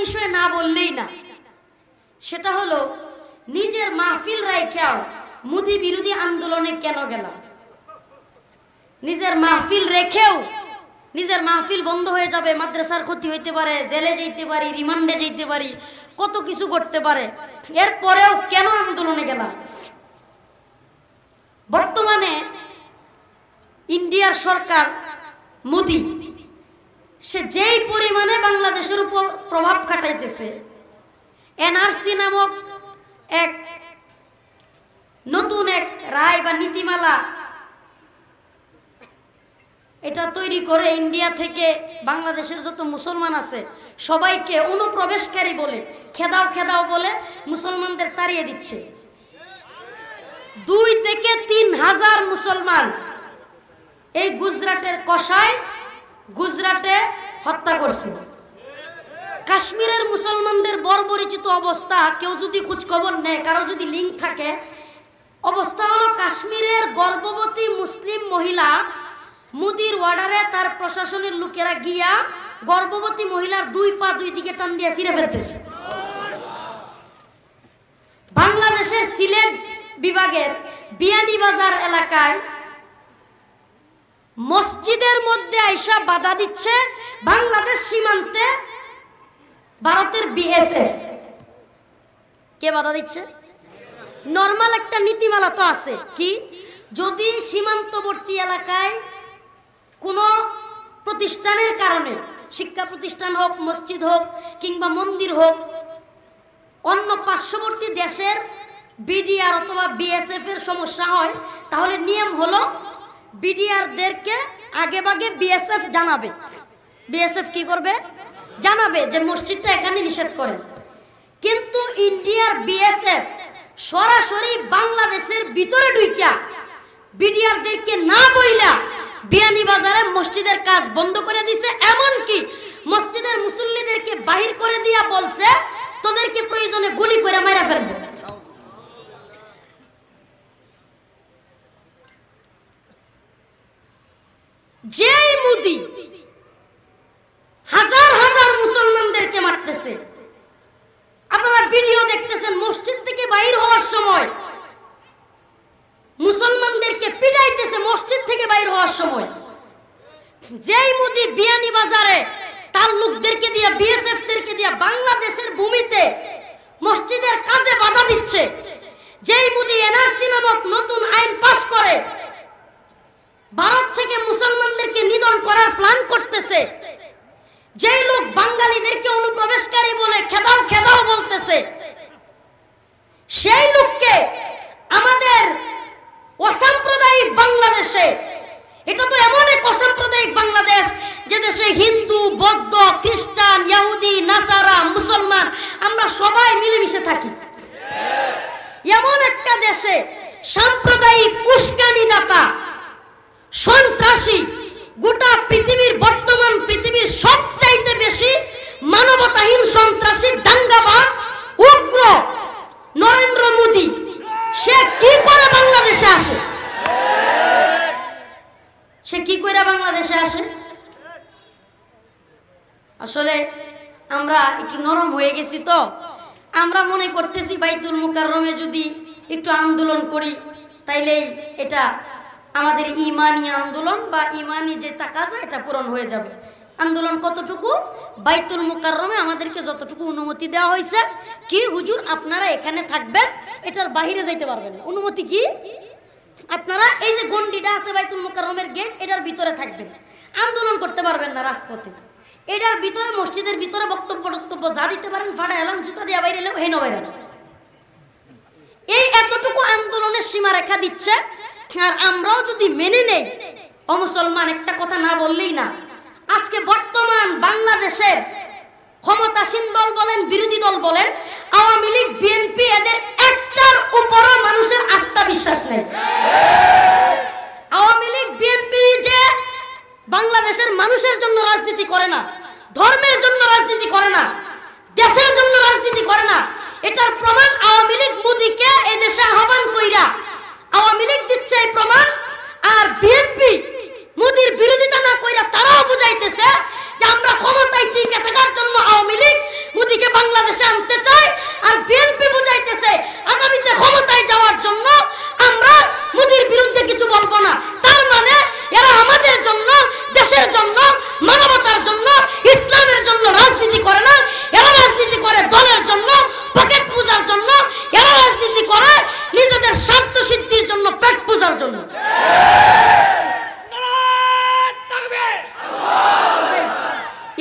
বিষয় না বললেই না, সেটা হলো নিজের মাহফিল রাইখাও মোদি বিরোধী আন্দোলনে কেন গেলাম? নিজের মাহফিল রেখেও নিজের মাহফিল বন্ধ হয়ে যাবে, মাদ্রাসার ক্ষতি হইতে পারে, জেলে যেতে পারি, রিমান্ডে যেতে পারি, কত কিছু করতে পারে, এরপরেও কেন আন্দোলনে গেলাম? বর্তমানে ইন্ডিয়ার সরকার মোদি সে যেই পরিমাণে বাংলাদেশের উপর প্রভাব খাটাইতেছে, এনআরসি নামক এক নতুন এক রায় বা নীতিমালা এটা তৈরি করে ইন্ডিয়া থেকে বাংলাদেশের যত মুসলমান আছে সবাইকে অনুপ্রবেশকারী বলে খেদাও খেদাও বলে মুসলমানদের তাড়িয়ে দিচ্ছে। 2 থেকে 3,000 মুসলমান এই গুজরাটের কসাই গুজরাটে হত্যা করছে। কাশ্মীরের মুসলমানদের বর্বরিচিত অবস্থা, কেউ যদি খোঁজ খবর নেয়, কারো যদি লিঙ্ক থাকে, অবস্থা হলো কাশ্মীরের গর্ভবতী মুসলিম মহিলা মোদির অর্ডারে তার প্রশাসনের লোকেরা গিয়া গর্ভবতী মহিলার 2 পা 2 দিকে টান দিয়ে ছিঁড়ে ফেলতেছে। বাংলাদেশের সিলেট বিভাগের বিয়ানীবাজার এলাকায় মসজিদের মধ্যে আইসা বাধা দিচ্ছে বাংলাদেশ সীমান্তে ভারতের বিএসএফ। কে বাধা দিচ্ছে? নরমাল একটা নীতিমালা তো আছে, কি যদি সীমান্তবর্তী এলাকায় কোনো প্রতিষ্ঠানের কারণে, শিক্ষা প্রতিষ্ঠান হোক, মসজিদ হোক কিংবা মন্দির হোক, অন্য পার্শ্ববর্তী দেশের বিডিআর অথবা বিএসএফ এর সমস্যা হয়, তাহলে নিয়ম হলো বিডিআরদেরকে আগে ভাগে বিএসএফ জানাবে। বিএসএফ কি করবে? জানাবে যে মসজিদটা এখানে নিষেধ করে। কিন্তু ইন্ডিয়ার বিএসএফ সরাসরি বাংলাদেশের ভিতরে ঢুকিয়া বিডিআরদেরকে না বইলা বিয়ানীবাজারে মসজিদের কাজ বন্ধ করে দিছে। এমনকি মসজিদের মুসল্লিদেরকে বাহির করে দিয়া বলছে তোদেরকে প্রয়োজনে গুলি করে মারা ফেলবে। যেই মোদি হাজার হাজার মুসলমানদেরকে মারতেছে, আপনারা ভিডিও দেখতেছেন, মসজিদ থেকে বাইর হওয়ার সময় মুসলমানদেরকে পিটাইতেছে, মসজিদ থেকে বাইর হওয়ার সময়। যেই মোদি বিয়ানীবাজারে তার লোকদেরকে দিয়ে, বিএসএফদেরকে দিয়ে বাংলাদেশের ভূমিতে মসজিদের কাজে বাধা দিচ্ছে, যেই মোদি এনআরসি নামক নতুন আইন পাশ করে ভারত থেকে মুসলমানদেরকে নিধন করার প্ল্যান করতেছে, যেই লোক বাঙালিদেরকে অনুপ্রবেশকারী বলে খেদাও খেদাও বলতেছে, সেই লোককে আমাদের অসাম্প্রদায়িক বাংলাদেশে, এটা তো এমন এক অসাম্প্রদায়িক বাংলাদেশ যে দেশে হিন্দু, বৌদ্ধ, খ্রিস্টান, ইহুদি, নাসারা, মুসলমান আমরা সবাই মিলেমিশে থাকি। এমন একটা দেশে সাম্প্রদায়িক উস্কানিদাতা, সন্ত্রাসী, গোটা পৃথিবীর, বর্তমান পৃথিবীর সবচাইতে বেশি মানবতাহীন সন্ত্রাসী, দাঙ্গাবাজ, উগ্র নরেন্দ্র মোদি, সে কি করে বাংলাদেশে আসে? সে কি করে বাংলাদেশে আসে? আসলে আমরা একটু নরম হয়ে গেছি, তো আমরা মনে করতেছি বাইতুল মুকাররমে যদি একটু আন্দোলন করি তাইলে এটা আমাদের ইমানি আন্দোলন বা ইমানি যে তাকাজা এটা পূরণ হয়ে যাবে। আন্দোলন কতটুকু? বাইতুল মুকাররমে আমাদেরকে যতটুকু অনুমতি দেওয়া হয়েছে, কি হুজুর আপনারা এখানে থাকবেন, এটার বাইরে যাইতে পারবেন না। অনুমতি কি? আপনারা এই যে গন্ডিটা আছে বাইতুল মুকাররমের গেট, এটার ভিতরে থাকবেন, আন্দোলন করতে পারবেন না রাজপথে। এটার ভিতরে, মসজিদের ভিতরে বক্তব্য যা দিতে পারেন ফাটা এলাম, জুতা দিয়ে বাইরে এলেও হেন বাইরে। এই এতটুকু আন্দোলনের সীমা রেখা দিচ্ছে। আর আমরাও যদি মেনে নেই, ও মুসলমান একটা কথা না বললেই না, আজকে বর্তমান বাংলাদেশের ক্ষমতাসীন দল বলেন, বিরোধী দল বলেন, আওয়ামী লীগ, বিএনপি, এদের একটার উপরও মানুষের আস্থা বিশ্বাস নেই। আওয়ামী লীগ, বিএনপি যে বাংলাদেশের মানুষের জন্য রাজনীতি করে না, ধর্মের জন্য রাজনীতি করে না, দেশের জন্য রাজনীতি করে না, এটার প্রমাণ আওয়ামী লীগ মোদিকে এই দেশে আহ্বান কইরা আওয়ামী লীগ দিচ্ছে এই প্রমাণ। আর বিএনপি মোদির বিরোধিতা না কইরা তারাও বুঝাইতেছে যে আমরা ক্ষমতায় টিকে থাকার জন্য আওয়ামী লীগ মোদি দেশে আনতে চায়, আর বিএনপি বুঝাইতেছে আগামীতে ক্ষমতায় যাওয়ার জন্য আমরা মোদির বিরুদ্ধে কিছু বলবো না। তার মানে এরা আমাদের জন্য, দেশের জন্য, মানবতার জন্য, ইসলামের জন্য রাজনীতি করে না। এরা রাজনীতি করে দলের জন্য, পকেট পূজার জন্য। এরা রাজনীতি করে নিজেদের স্বার্থ সিদ্ধির জন্য, পেট পূজার জন্য।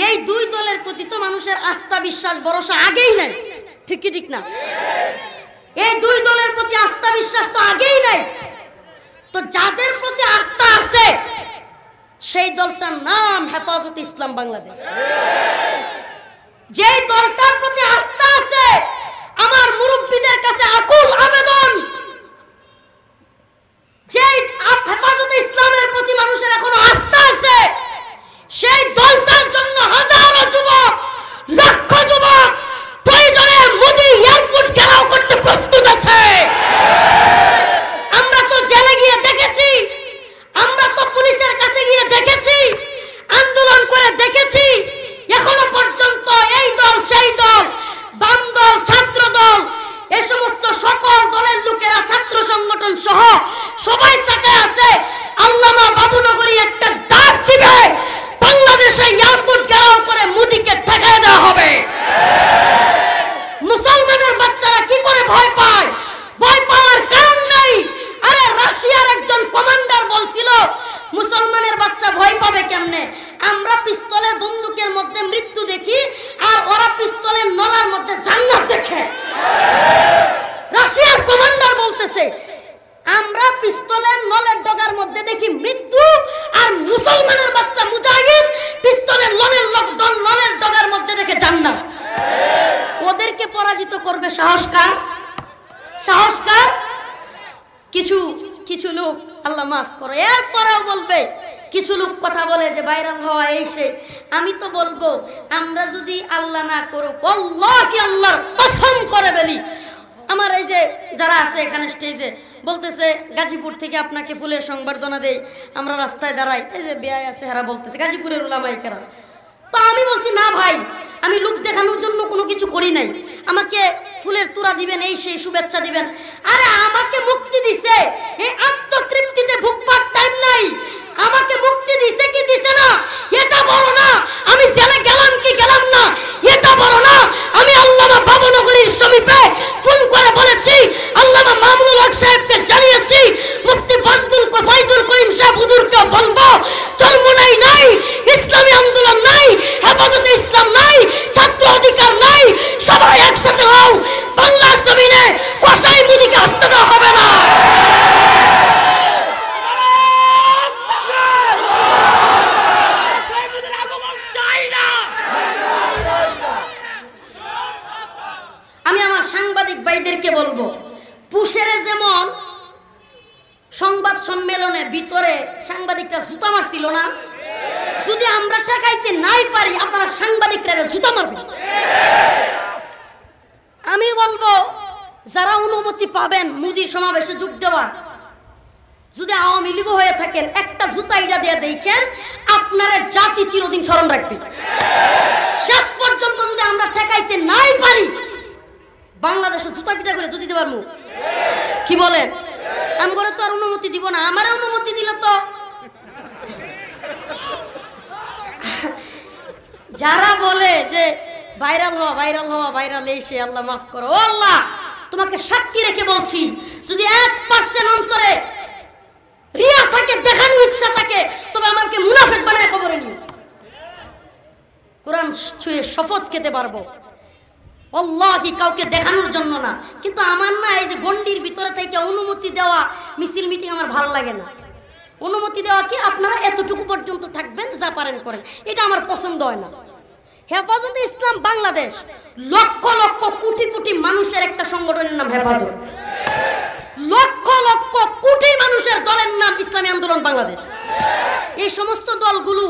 এই দুই দলের প্রতি তো মানুষের আস্থা, বিশ্বাস, ভরসা আগেই নাই। ঠিক কি ঠিক না? এই দুই দলের প্রতি আস্থা, বিশ্বাস তো আগেই নাই। তো যাদের প্রতি আস্থা আছে সেই দলটার নাম হেফাজতে ইসলাম বাংলাদেশ। যে দলটার প্রতি আস্থা আছে, আমার মুরব্বীদের কাছে আকুল আবেদন, যে হেফাজতে ইসলামের প্রতি মানুষের এখনো আস্থা আছে, সেই দলটার জন্য হাজারো যুবক, লক্ষ যুবক প্রয়োজনে মোদি এয়ারপোর্ট ঘেরাও করতে প্রস্তুত আছে। আমরা তো জেলে গিয়ে দেখেছি, আমরা তো পুলিশের কাছে গিয়ে দেখেছি, আন্দোলন করে দেখেছি। এখনো পর্যন্ত এই দল, সেই দল, বাম দল, ছাত্র দল, এই সমস্ত সকল দলের লোকেরা, ছাত্র সংগঠন সহ সবাই তাকায় আছে। আল্লামা বাবুনগরী একটা ডাক দিবে, বাংলাদেশে এয়ারপোর্ট ঘেরাও করে মোদিকে ঠেকায় দেওয়া হবে। মুসলমানের বাচ্চারা কি করে ভয় পায়? ভয় পাওয়ার কারণ নাই। আরে রাশিয়ার একজন কমান্ডার বলছিল মুসলমানের বাচ্চা ভয় পাবে কেমনে? আমরা পিস্তলের বন্দুকের মধ্যে মৃত্যু দেখি, আর ওরা পিস্তলের নলার মধ্যে জান্নাত দেখে। রাশিয়ার কমান্ডার বলতেছে আমরা পিস্তলের নলের ডগার মধ্যে দেখি মৃত্যু, আর মুসলমানের বাচ্চা মুজাহিদ পিস্তলের নলের ডগার মধ্যে দেখে জান্নাত। ওদেরকে পরাজিত করবে সাহসকার, সাহসকার কিছু কিছু লোক, আল্লাহ মাফ করো, এরপরেও বলবে কিছু লোক কথা বলে যে ভাইরাল হওয়া এই সেই। আমি তো বলবো আমরা যদি আল্লাহ না করুক, আল্লাহকে আল্লাহর কসম করে বলি, আমার এই যে যারা আছে এখানে স্টেজে বলতেছে গাজীপুর থেকে আপনাকে ফুলের সংবর্ধনা দেই, আমরা রাস্তায় দাঁড়াই, এই যে বেয়াই আছে হেরা বলতেছে গাজীপুরের উলামায়ে কেরাম। তো আমি বলছি না ভাই, আমি লোক দেখানোর জন্য কোনো কিছু করি নাই, আমাকে ফুলের তুরা দিবেন, এই সেই শুভেচ্ছা দিবেন। আরে আমাকে মুক্তি দিছে, এই আত্মতৃপ্তিতে ভুগবার টাইম নাই। আমাকে মুক্তি দিছে কি দিছে না এটা বড় না, আমি জেলে গেলাম কি গেলাম না এটা বড় না। আমি আল্লামা বাবুনগরীর সমীপে ফোন করে বলেছি, আল্লামা মামুনুল হক সাহেবকে জানিয়েছি, মুফতি ফাইজুল করিম সাহেব হুজুরকে বলবো চরমোনাই নাই, ইসলামী আন্দোলন নাই, হেফাজতে ইসলাম নাই, ছাত্র অধিকার নাই, সবাই একসাথে হও, বাংলার জমিনে কসাই মুদিকে আসতে দেওয়া হবে না। আমি আমার সাংবাদিক ভাইদেরকে বলবো, পুশেরে যেমন সংবাদ সম্মেলনের ভিতরে সাংবাদিকরা জুতা মারছিল না, যদি আমরা ঠেকাইতে নাই পারি আপনারা সাংবাদিকরা জুতা মারবেন। আমি বলবো যারা অনুমতি পাবেন মোদির সমাবেশে যোগ দেওয়ার, যদি আওয়ামী লীগ হয়ে থাকেন একটা জুতা ইটা দিয়ে দেখেন, আপনারা জাতি চিরদিন স্মরণ রাখবে। শেষ পর্যন্ত যদি আমরা ঠেকাইতে নাই পারি বাংলাদেশে জুতা পিটা করে দিতে পারবো। কি বলেন? আমি করে তো আর অনুমতি দিব না, আমার অনুমতি দিলে তো যারা বলে যে ভাইরাল হওয়া ভাইরাল এই সে, আল্লাহ মাফ করো। ও আল্লাহ, তোমাকে সাক্ষী রেখে বলছি, যদি 1% অন্তরে রিয়া থাকে, দেখানোর ইচ্ছা থাকে, তবে আমাকে মুনাফিক বানায় কবরে নিও। কোরআন ছুঁয়ে শপথ খেতে পারবো আল্লাহি, কাউকে দেখানোর জন্য না। কিন্তু আমার না এই যে গন্ডির ভিতরে থেকে অনুমতি দেওয়া মিছিল মিটিং আমার ভালো লাগে না। অনুমতি দেওয়া কি আপনারা এতটুকু পর্যন্ত থাকবেন, যা পারেন করেন, এটা আমার পছন্দ হয় না। হেফাজতে ইসলাম বাংলাদেশ লক্ষ লক্ষ কোটি কোটি মানুষের একটা সংগঠনের নাম হেফাজত, লক্ষ লক্ষ কোটি মানুষের দলের নাম ইসলামী আন্দোলন বাংলাদেশ। এই সমস্ত দলগুলো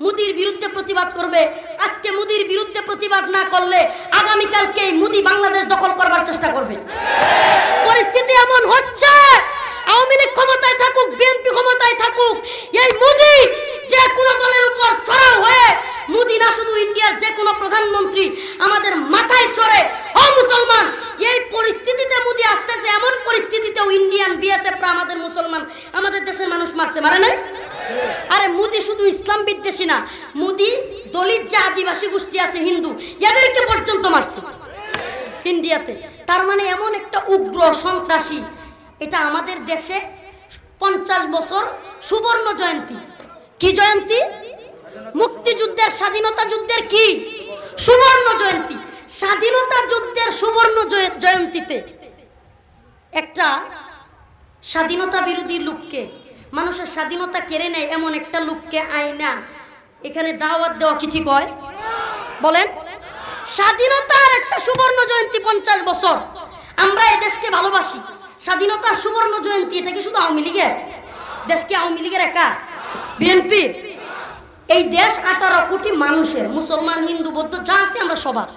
মোদির বিরুদ্ধে প্রতিবাদ করবে। আজকে মোদির বিরুদ্ধে প্রতিবাদ না করলে আগামীকালকে মোদি বাংলাদেশ দখল করবার চেষ্টা করবে। পরিস্থিতি এমন হচ্ছে, আওয়ামী লীগ ক্ষমতায় থাকুক, বিএনপি ক্ষমতায় থাকুক, এই মোদি যে কোনো দলের উপর চড়াও হয়ে, মোদি না শুধু ইন্ডিয়ার দেশের যে কোনো প্রধানমন্ত্রী আমাদের মাথায় চড়ে, ও মুসলমান, এই পরিস্থিতিতে মোদি আসতেছে, এমন পরিস্থিতিতেও ইন্ডিয়ান বিএসএফরা আমাদের মুসলমান, আমাদের দেশের মানুষ মারছে, মারে নাই? আরে মোদি শুধু ইসলাম বিদ্বেষী না, মোদি দলিত যে আদিবাসী গোষ্ঠী আছে হিন্দু, এদেরকে পর্যন্ত মারছে ইন্ডিয়াতে। তার মানে এমন একটা উগ্র সন্ত্রাসী। এটা আমাদের দেশে 50 বছর সুবর্ণ জয়ন্তী। কি জয়ন্তী? মুক্তিযুদ্ধের, স্বাধীনতা যুদ্ধের কি সুবর্ণ জয়ন্তী। স্বাধীনতা যুদ্ধের সুবর্ণ জয়ন্তীতে একটা স্বাধীনতা বিরোধী লোককে, মানুষের স্বাধীনতা কেড়ে নেয় এমন একটা লোককে আইনা এখানে দাওয়াত দেওয়া কি ঠিক হয়? বলেন। স্বাধীনতার একটা সুবর্ণ জয়ন্তী 50 বছর, আমরা এই দেশকে ভালোবাসি। স্বাধীনতার সুবর্ণ জয়ন্তী, এটা কি শুধু আওয়ামী লীগের? দেশ কি আওয়ামী লীগের একা? বিএনপির? এই দেশ 18 কোটি মানুষের, মুসলমান হিন্দু বৌদ্ধ যা আছে আমরা সবার।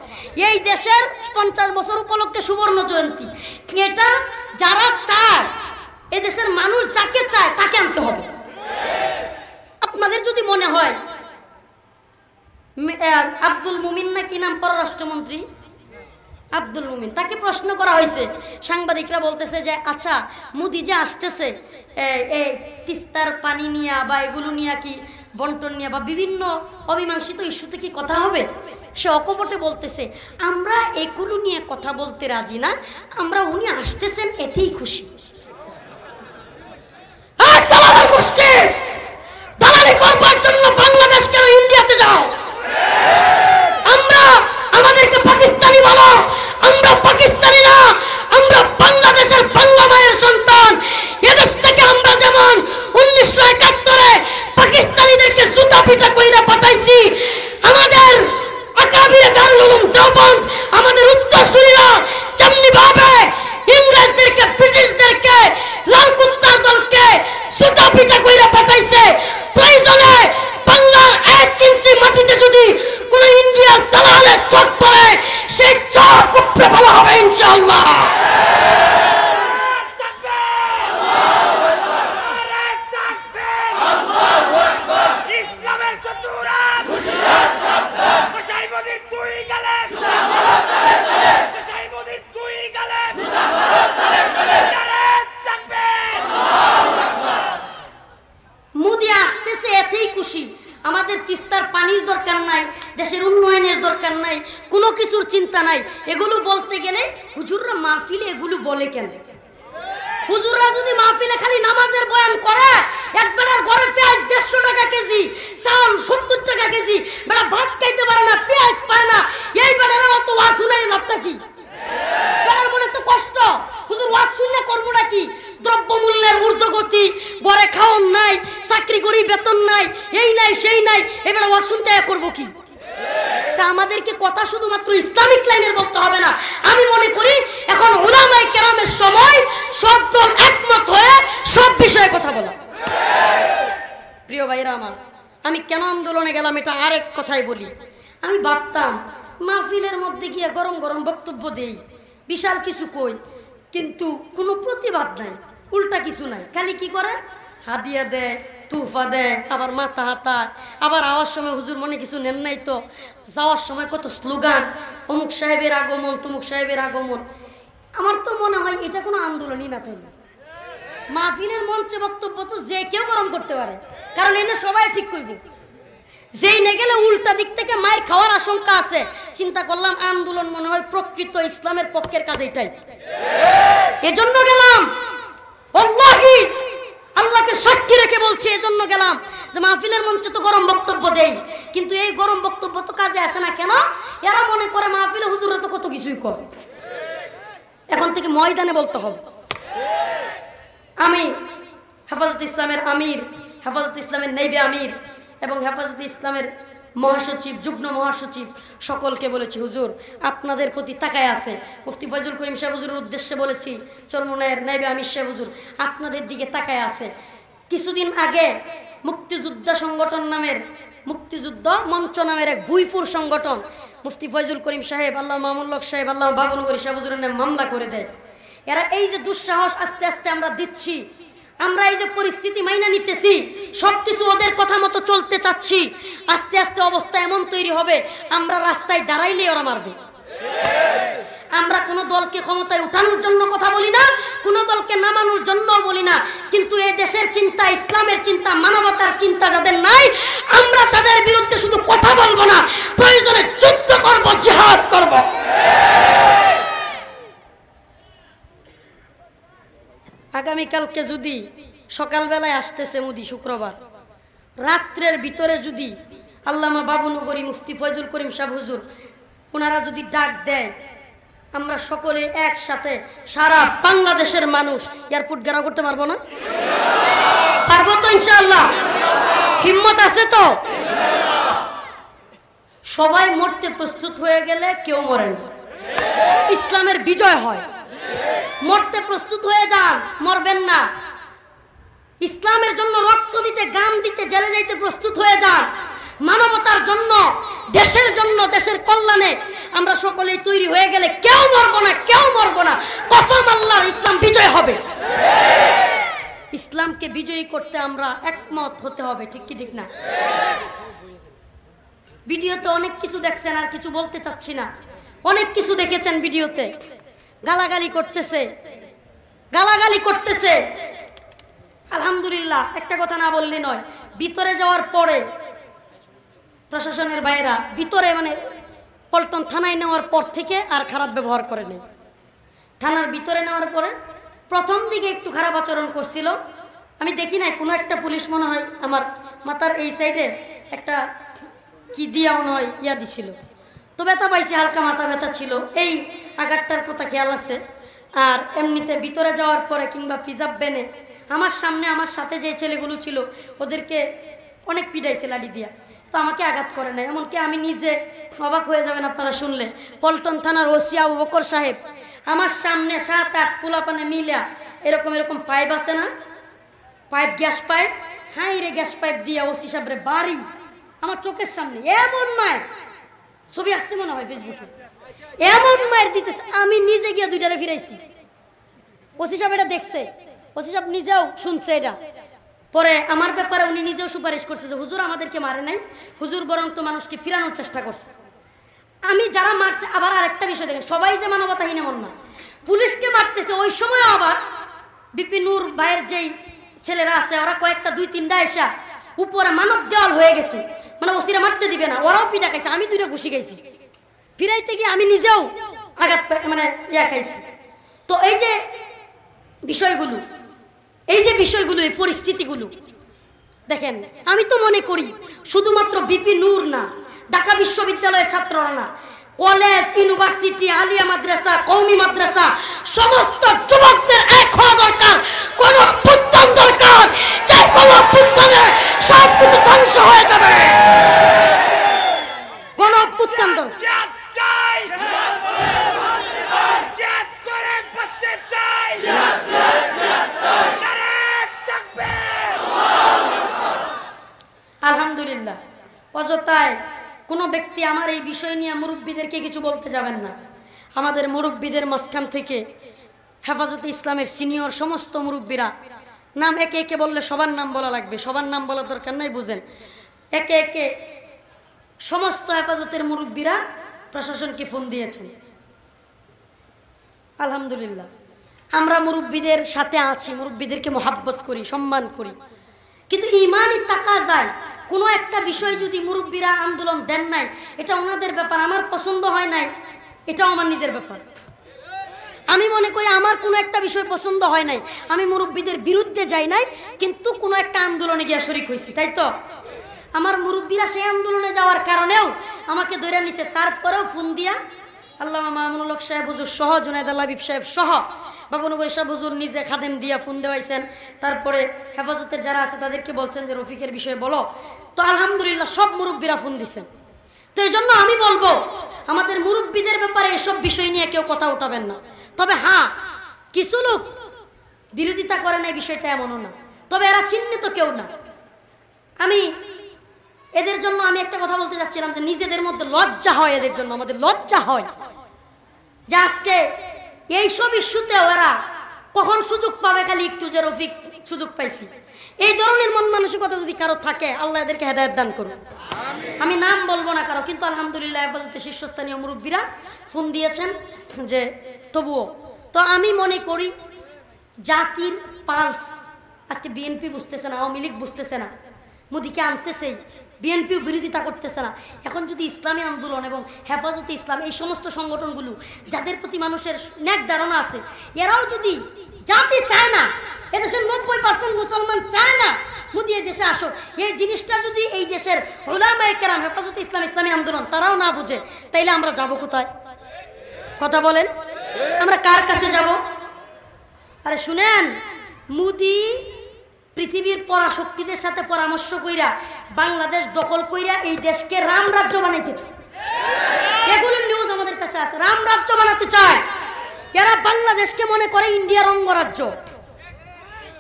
এই দেশের 50 বছর উপলক্ষে সুবর্ণ জয়ন্তী। এটা যারা চায়, এই দেশের মানুষ যাকে চায় তাকে আনতে হবে। আপনাদের যদি মনে হয় আব্দুল মুমিন না কি নাম পররাষ্ট্রমন্ত্রী, আব্দুল মুমিন, তাকে প্রশ্ন করা হয়েছে, সাংবাদিকরা বলতেছে যে আচ্ছা মোদি যে আসতেছে এই তিস্তার পানি নিয়ে বা এগুলো নিয়ে কি বন্টন নিয়ে বা বিভিন্ন অমীমাংসিত ইস্যুতে কি কথা হবে? সে অকপটে বলতেছে আমরা এগুলো নিয়ে কথা বলতে রাজি না, আমরা উনি আসতেছেন এতেই খুশি। দালালি করবার জন্য বাংলাদেশ কেন ইন্ডিয়াতে যাও? আমরা আমাদেরকে পাকিস্তানি বলো, আমরা পাকিস্তানি না, আমরা বাংলাদেশের বাংলা মায়ের সন্তান। এদেশ থেকে আমরা যেমন 1971-এ পাকিস্তানিদেরকে জুতা পিটা কইরা পাঠাইছি, আমাদের আকাবিরে দারুল উলুম দেওবন্দ, আমাদের উত্তরসূরিরা যেমনি ভাবে ইংরেজদেরকে, ব্রিটিশদেরকে, লাল কুত্তার দলকে জুতা পিটা কইরা পাঠাইছে, প্রয়োজনে বাংলার 1 ইঞ্চি মাটিতে যদি কোন ইন্ডিয়ার দালালের চোখ পড়ে, সেই চোখ উপড়ে ফেলা হবে ইনশাআল্লাহ। মোদি আসতেছে এতেই খুশি। আমাদের তিস্তার পানির দরকার নাই, দেশের উন্নয়নের দরকার নাই, কোনো কিছুর চিন্তা নাই। এগুলো বলতে গেলে হুজুররা মাহফিলে এগুলো বলে কেন? হুজুররা যদি মাহফিলে খালি নামাজের বয়ান করে, একবেলার ঘরে পেঁয়াজ 150 টাকা কেজি, চাল 70 টাকা কেজি, বেলা ভাত খাইতে পারে না, পেঁয়াজ পায় না, এই বেলার অত ওয়াজ শুনাই লাভটা কি? বেলার মনে তো কষ্ট, হুজুর ওয়াজ শুনে করবো নাকি? দ্রব্যমূল্যের ঊর্ধ্বগতি, ঘরে খাওয়ান নাই, চাকরি করি বেতন নাই, এই নাই সেই নাই, এবার ওয়াজ শুনতে করবো কি? তা আমাদেরকে কথা শুধুমাত্র ইসলামিক লাইনের বলতে হবে না। আমি মনে করি এখন উলামায়ে কেরামের সময় সব দল একমত হয়ে সব বিষয়ে কথা বলা। প্রিয় ভাইরা আমার, আমি কেন আন্দোলনে গেলাম এটা আরেক কথাই বলি। আমি ভাবতাম মাহফিলের মধ্যে গিয়ে গরম গরম বক্তব্য দেই, বিশাল কিছু কই, কিন্তু কোনো প্রতিবাদ নাই, উল্টা কিছু নাই। খালি কি করে? হাদিয়া দেয়, তুফা দেয়, আবার মাথা হাতায়, আবার আওয়ার সময় হুজুর মনে কিছু নেন নাই তো, যাওয়ার সময় কত স্লোগান, অমুক সাহেবের আগমন, তমুক সাহেবের আগমন। আমার তো মনে হয় এটা কোনো আন্দোলনই না। তাই মাহফিলের মঞ্চে বক্তব্য তো যে কেউ গরম করতে পারে, কারণ এনে সবাই ঠিক করবে। যেই নে গেলে উল্টা দিক থেকে মায়ের খাওয়ার আশঙ্কা আছে। চিন্তা করলাম আন্দোলন মনে হয় প্রকৃত ইসলামের পক্ষের কাজ এটাই, এজন্য গেলাম। আল্লাহি আল্লাহকে সাক্ষী রেখে বলছি, এজন্য গেলাম যে মাহফিলের মঞ্চে তো গরম বক্তব্য দেই, কিন্তু এই গরম বক্তব্য তো কাজে আসে না। কেন? এরা মনে করে মাহফিলে হুজুররা তো কত কিছুই করে, এখন থেকে ময়দানে বলতে হবে। আমি হেফাজত ইসলামের আমির, হেফাজত ইসলামের নাইবে আমির এবং হেফাজত ইসলামের মহাসচিব, যুগ্ম মহাসচিব সকলকে বলেছি, হুজুর আপনাদের প্রতি তাকায় আছে। মুফতি ফয়জুল করিম সাহেব হুজুরের উদ্দেশ্যে বলেছি, চরমনায়ের নাইবে আমির সাহেব হুজুর আপনাদের দিকে তাকায় আছে। কিছুদিন আগে মুক্তিযোদ্ধা সংগঠন নামের, মুক্তিযুদ্ধ মঞ্চ নামের এক বুইফুর সংগঠন মুফতি ফয়জুল করিম সাহেব, আল্লাহ মামুল্লক সাহেব, আল্লাহ বাবুনগরী সাহেব হুজুরের নামে মামলা করে দেয়। এরা এই যে দুঃসাহস আস্তে আস্তে আমরা দিচ্ছি, আমরা এই যে পরিস্থিতি মাইনা নিতেছি, সবকিছু ওদের কথা মতো চলতে চাচ্ছি, আস্তে আস্তে অবস্থা এমন তৈরি হবে আমরা রাস্তায় দাঁড়াইলেই ওরা মারবে। আমরা কোনো দলকে ক্ষমতায় উঠানোর জন্য কথা বলি না, কোনো দলকে নামানোর জন্য বলি না, কিন্তু এই দেশের চিন্তা, ইসলামের চিন্তা, মানবতার চিন্তা যাদের নাই, আমরা তাদের বিরুদ্ধে শুধু কথা বলবো না, প্রয়োজনে যুদ্ধ করব, জিহাদ করব। আগামীকালকে যদি সকালবেলায় আসতেছে মোদি, শুক্রবার রাত্রের ভিতরে যদি আল্লামা বাবুনগরী মুফতি ফয়জুল করিম সাহেব হুজুর ওনারা যদি ডাক দেয়, আমরা সকলে একসাথে সারা বাংলাদেশের মানুষ এয়ারপোর্ট ঘেরাও করতে পারবো না? পারবো তো ইনশাআল্লাহ? হিম্মত আছে তো? সবাই মরতে প্রস্তুত হয়ে গেলে কেউ মরে না, ইসলামের বিজয় হয়। মরতে প্রস্তুত হয়ে যান, মরবেন না। ইসলামের জন্য রক্ত দিতে, গাম দিতে, জেলে যাইতে প্রস্তুত হয়ে যান। মানবতার জন্য, দেশের জন্য, দেশের কল্যাণে আমরা সকলেই তৈরি হয়ে গেলে কেউ মরবো না, কেউ মরবো না। কসম আল্লাহর, ইসলাম বিজয় হবে। ইসলামকে বিজয়ী করতে আমরা একমত হতে হবে, ঠিক কি ঠিক না? ভিডিওতে অনেক কিছু দেখছেন, আর কিছু বলতে চাচ্ছি না। অনেক কিছু দেখেছেন ভিডিওতে, গালাগালি করতেছে, গালাগালি করতেছে। আলহামদুলিল্লাহ, একটা কথা না বললে নয়, ভিতরে যাওয়ার পরে প্রশাসনের বাইরা ভিতরে মানে পল্টন থানায় নেওয়ার পর থেকে আর খারাপ ব্যবহার করে নেই। থানার ভিতরে নেওয়ার পরে প্রথম দিকে একটু খারাপ আচরণ করছিল, আমি দেখি নাই। কোনো একটা পুলিশ মনে হয় আমার মাথার এই সাইডে একটা কি দিয়া মনে হয় ইয়া দিছিল, তো ব্যথা পাইছি, হালকা মাথা ব্যথা ছিল, এই আঘাতটার কথা খেয়াল আছে। আর এমনিতে ভিতরে যাওয়ার পরে কিংবা পিজাব বেনে আমার সামনে আমার সাথে যে ছেলেগুলো ছিল ওদেরকে অনেক পিটাইছে লাঠি দিয়া, তো আমাকে আঘাত করে না। এমনকি আমি নিজে, অবাক হয়ে যাবেন আপনারা শুনলে, পল্টন থানার ওসি আবু বকর সাহেব আমার সামনে 7-8 পোলাপানে মিলা এরকম এরকম পাইপ আছে না, পাইপ, গ্যাস পাইপ, হাই রে গ্যাস পাইপ দিয়া ওসি সাহেবরে বাড়ি আমার চোখের সামনে এমন মায়ের ছবি আসছে মনে হয় ফেসবুকে, এমন মায়ের দিতেছে। আমি নিজে গিয়ে দুইটারে ফিরাইছি, ওসি সাহেব এটা দেখছে, ওসি সাহেব নিজেও শুনছে এটা। পরে আমার ব্যাপারে উনি নিজেও সুপারিশ করছে যে হুজুর আমাদেরকে মারে নাই, হুজুর বরং তো মানুষকে ফিরানোর চেষ্টা করছে। আমি যারা মারছে, আবার আরেকটা বিষয় দেখেন, সবাই যে মানবতাহীন এমন না, পুলিশকে মারতেছে ওই সময় আবার বিপি নূর ভাইয়ের যেই ছেলেরা আছে ওরা কয়েকটা 2-3টা এসা উপরে মানব দেওয়াল হয়ে গেছে, মানে ওসিরা মারতে দিবে না, ওরাও পিটা খাইছে, আমি 2টা ঘুষি খাইছি। ফিরাইতে গিয়ে আমি নিজেও আঘাত মানে ইয়া খাইছি। তো এই যে বিষয়গুলো, এই যে বিষয়গুলো, এই পরিস্থিতিগুলো দেখেন, আমি তো মনে করি শুধুমাত্র বিপি নূর না, ঢাকা বিশ্ববিদ্যালয়ের ছাত্ররা না, কলেজ, ইউনিভার্সিটি, আলিয়া মাদ্রাসা, কওমি মাদ্রাসা, সমস্ত যুবকদের এক হওয়া দরকার। কোন অভ্যুত্থান দরকার, যে কোন অভ্যুত্থানে সব কিছু ধ্বংস হয়ে যাবে। কোন অভ্যুত্থান দরকার, আলহামদুলিল্লাহ। অযথায় কোনো ব্যক্তি আমার এই বিষয় নিয়ে মুরব্বীদেরকে কিছু বলতে যাবেন না। আমাদের মুরব্বীদের মাঝখান থেকে হেফাজতে ইসলামের সিনিয়র সমস্ত মুরব্বীরা, নাম একে একে বললে সবার নাম বলা লাগবে, সবার নাম বলার দরকার নাই, বুঝেন। একে একে সমস্ত হেফাজতের মুরব্বীরা প্রশাসনকে ফোন দিয়েছেন। আলহামদুলিল্লাহ, আমরা মুরব্বীদের সাথে আছি, মুরব্বীদেরকে মোহাব্বত করি, সম্মান করি, কিন্তু ইমানই টাকা যায়। কোনো একটা বিষয় যদি মুরব্বীরা আন্দোলন দেন নাই, এটা ওনাদের ব্যাপার, আমার পছন্দ হয় নাই, এটাও আমার নিজের ব্যাপার। আমি মনে করি আমার কোনো একটা বিষয় পছন্দ হয় নাই, আমি মুরব্বীদের বিরুদ্ধে যাই নাই, কিন্তু কোনো একটা আন্দোলনে গিয়ে শরিক হয়েছি, তাই তো? আমার মুরব্বীরা সেই আন্দোলনে যাওয়ার কারণেও আমাকে ধরে নিছে, তারপরেও ফোন দিয়া আল্লামা মামুনুল হক সাহেব হুজুর সহ, জুনায়েদ আল হাবিব সাহেব সহ, বাবুনগরী সাহেব হুজুর নিজে খাদেম দিয়া ফোন দেওয়াইছেন। তারপরে হেফাজতের যারা আছে তাদেরকে বলছেন যে রফিকের বিষয়ে বলো। তো আলহামদুলিল্লাহ সব মুরব্বীরা ফোন দিছেন। তো এই জন্য আমি বলবো, আমাদের মুরব্বীদের ব্যাপারে এসব বিষয় নিয়ে কেউ কথা উঠাবেন না। তবে হ্যাঁ, কিছু লোক বিরোধিতা করে না, এই বিষয়টা এমনও না, তবে এরা চিহ্নিত কেউ না। আমি এদের জন্য আমি একটা কথা বলতে চাচ্ছিলাম যে নিজেদের মধ্যে লজ্জা হয়, এদের জন্য আমাদের লজ্জা হয় যে আজকে এইসব ইস্যুতে ওরা কখন সুযোগ পাবে খালি একটু যে রফিক সুযোগ পাইছি। এই ধরনের মন মানসিকতা যদি কারো থাকে আল্লাহ এদেরকে হেদায়েত দান করুন। আমি নাম বলবো না কারো, কিন্তু আলহামদুলিল্লাহ হেফাজতে শীর্ষস্থানীয় মুরব্বীরা ফোন দিয়েছেন যে তবুও। তো আমি মনে করি জাতির পালস আজকে বিএনপি বুঝতেছে না, আওয়ামী লীগ বুঝতেছে না, মোদিকে আনতেছেই, বিএনপিও বিরোধিতা করতেছে না। এখন যদি ইসলামী আন্দোলন এবং হেফাজতে ইসলাম এই সমস্ত সংগঠনগুলো যাদের প্রতি মানুষের ন্যাক ধারণা আছে, এরাও যদি জাতি চায় না, এদেশের 90% মুসলমান চায় না মোদি এই দেশে আসো, এই জিনিসটা যদি এই দেশের উলামায়ে কেরাম হেফাজতে ইসলাম ইসলামী আন্দোলন তারাও না বুঝে, তাইলে আমরা যাব কোথায়? কথা বলেন, আমরা কার কাছে যাব? আরে শুনেন, মোদি পৃথিবীর পরাশক্তিদের সাথে পরামর্শ কইরা বাংলাদেশ দখল কইরা এই দেশকে রাম রাজ্য বানাইতে চায়। এগুলো নিউজ আমাদের কাছে আছে, রাম রাজ্য বানাতে চায়। এরা বাংলাদেশকে মনে করে ইন্ডিয়ার অঙ্গরাজ্য।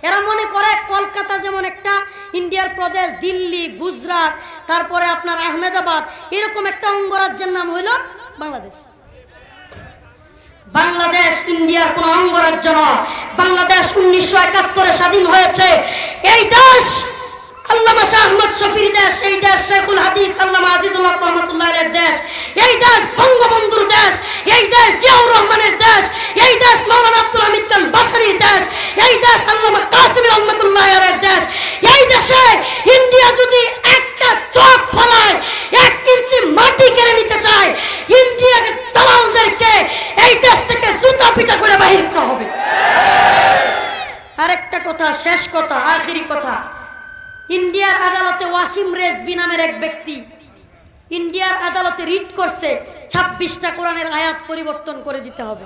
এরা মনে করে কলকাতা যেমন একটা ইন্ডিয়ার প্রদেশ, দিল্লি, গুজরাট, তারপরে আপনার আহমেদাবাদ, এরকম একটা অঙ্গরাজ্যের নাম হইল বাংলাদেশ। বাংলাদেশ ইন্ডিয়ার কোন অঙ্গরাজ্য নয়। বাংলাদেশ 1971-এ স্বাধীন হয়েছে। এই দেশ আল্লামা শাহ আহমদ শফীর দেশ, এই দেশ শেখুল হাদিস আল্লামা আজিজুল হক রহমাতুল্লাহের দেশ, এই দেশ বঙ্গবন্ধুর দেশ, এই দেশ জিয়াউর রহমানের দেশ, এই দেশ মাওলানা আব্দুল হামিদ খান বাসারীর দেশ, এই দেশ আল্লামা কাসিম রহমাতুল্লাহের দেশ। এই দেশে ইন্ডিয়া যদি একটা চোখ ফলায়, 1 ইঞ্চি মাটি কেড়ে নিতে চায়, ইন্ডিয়াকে দালালদেরকে এই দেশ থেকে জুতা পিটা করে বাহির করা হবে। আরেকটা কথা, শেষ কথা, আখেরি কথা, ইন্ডিয়ার আদালতে ওয়াসিম রেজভি নামের এক ব্যক্তি ইন্ডিয়ার আদালতে রিট করছে 26টা কোরআনের আয়াত পরিবর্তন করে দিতে হবে।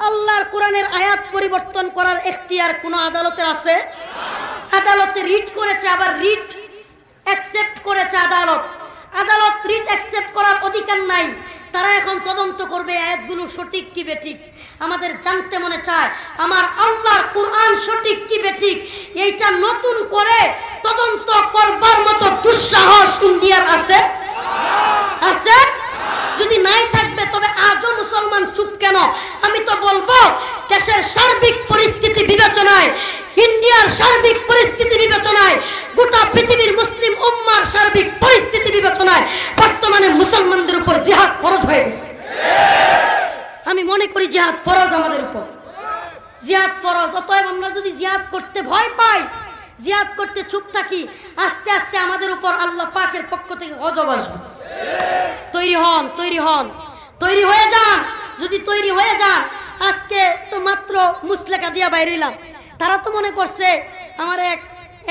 আল্লাহর কোরআনের আয়াত পরিবর্তন করার এখতিয়ার কোন আদালতের আছে? আদালতে রিট করেছে, আবার রিট অ্যাকসেপ্ট করেছে আদালত। আদালত রিট অ্যাকসেপ্ট করার অধিকার নাই। তারা এখন তদন্ত করবে আয়াতগুলো সঠিক কি বেঠিক। আমাদের জানতে মনে চায় আমার আল্লাহর কোরআন সঠিক কি বেঠিক, এইটা নতুন করে তদন্ত করবার মতো দুঃসাহস ইন্ডিয়ার আছে? আছে? যদি নাই থাকবে তবে আজও মুসলমান চুপ কেন? আমি তো বলবো দেশের সার্বিক পরিস্থিতি বিবেচনায়, ইন্ডিয়ার সার্বিক পরিস্থিতি বিবেচনায়, গোটা পৃথিবীর মুসলিম উম্মার সার্বিক পরিস্থিতি বিবেচনায় বর্তমানে মুসলমানদের উপর জিহাদ ফরজ হয়ে গেছে। আমি মনে করি জিহাদ ফরজ আমাদের উপর, জিহাদ ফরজ। অতএব আমরা যদি জিহাদ করতে ভয় পাই, জিহাদ করতে চুপ থাকি, আস্তে আস্তে আমাদের উপর আল্লাহ পাকের পক্ষ থেকে গজব আসবে। তৈরি হন, তৈরি হন, তৈরি হয়ে যান। যদি তৈরি হয়ে যান, আজকে তো মাত্র মুসলেকা দিয়া বাইরে এলাম, তারা তো মনে করছে আমার এক